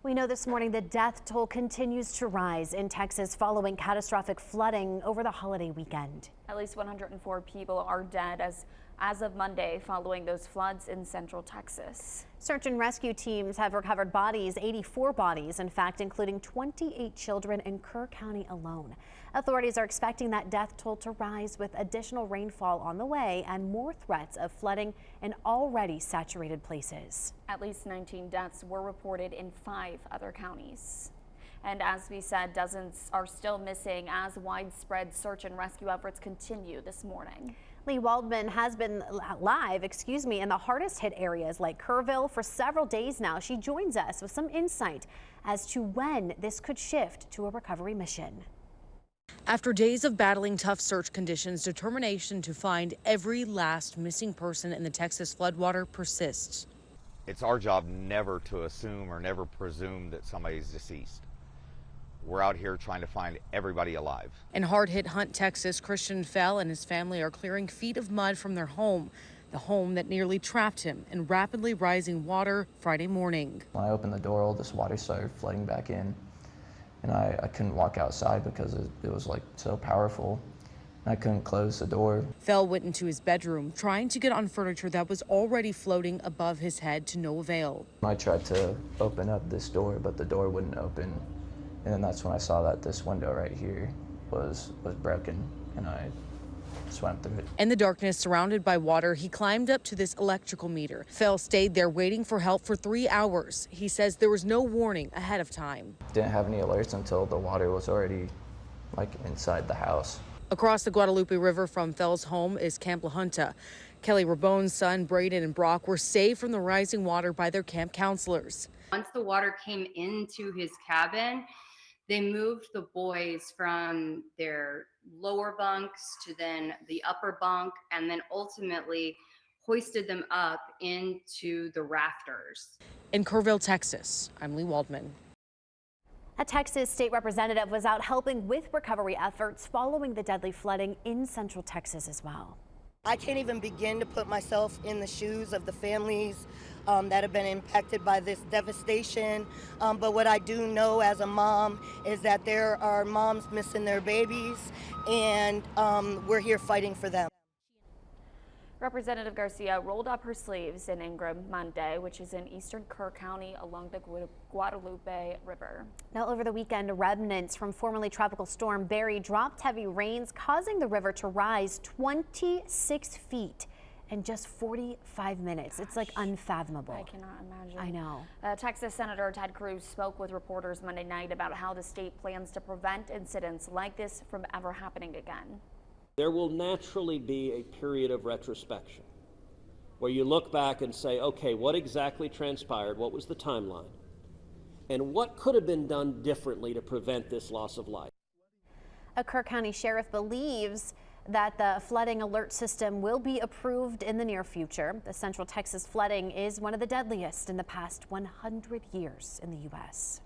We know this morning the death toll continues to rise in Texas following catastrophic flooding over the holiday weekend. At least 104 people are dead as of Monday following those floods in central Texas. Search and rescue teams have recovered bodies, 84 bodies, in fact, including 28 children in Kerr County alone. Authorities are expecting that death toll to rise with additional rainfall on the way and more threats of flooding in already saturated places. At least 19 deaths were reported in 5 other counties. And as we said, dozens are still missing as widespread search and rescue efforts continue this morning. Lee Waldman has been live, in the hardest hit areas like Kerrville for several days now. She joins us with some insight as to when this could shift to a recovery mission. After days of battling tough search conditions, determination to find every last missing person in the Texas floodwater persists. It's our job never to assume or never presume that somebody's deceased. We're out here trying to find everybody alive. In hard-hit Hunt, Texas, Christian Fell and his family are clearing feet of mud from their home, the home that nearly trapped him in rapidly rising water Friday morning. When I opened the door, all this water started flooding back in, and I couldn't walk outside because it was like so powerful. I couldn't close the door. Fell went into his bedroom, trying to get on furniture that was already floating above his head to no avail. I tried to open up this door, but the door wouldn't open. And then that's when I saw that this window right here was broken, and I swam through it. In the darkness, surrounded by water, he climbed up to this electrical meter. Fell stayed there waiting for help for 3 hours. He says there was no warning ahead of time. Didn't have any alerts until the water was already like inside the house. Across the Guadalupe River from Fell's home is Camp La Junta. Kelly Rabone's son, Braden and Brock, were saved from the rising water by their camp counselors. Once the water came into his cabin, they moved the boys from their lower bunks to then the upper bunk, and then ultimately hoisted them up into the rafters. In Kerrville, Texas, I'm Lee Waldman. A Texas state representative was out helping with recovery efforts following the deadly flooding in central Texas as well. I can't even begin to put myself in the shoes of the families that have been impacted by this devastation. But what I do know as a mom is that there are moms missing their babies, and we're here fighting for them. Representative Garcia rolled up her sleeves in Ingram Monday, which is in eastern Kerr County along the Guadalupe River. Now, over the weekend, remnants from formerly Tropical Storm Barry dropped heavy rains, causing the river to rise 26 feet in just 45 minutes. It's like unfathomable. I cannot imagine. I know. Texas Senator Ted Cruz spoke with reporters Monday night about how the state plans to prevent incidents like this from ever happening again. There will naturally be a period of retrospection where you look back and say, okay, what exactly transpired? What was the timeline? And what could have been done differently to prevent this loss of life? A Kerr County sheriff believes that the flooding alert system will be approved in the near future. The Central Texas flooding is one of the deadliest in the past 100 years in the U.S.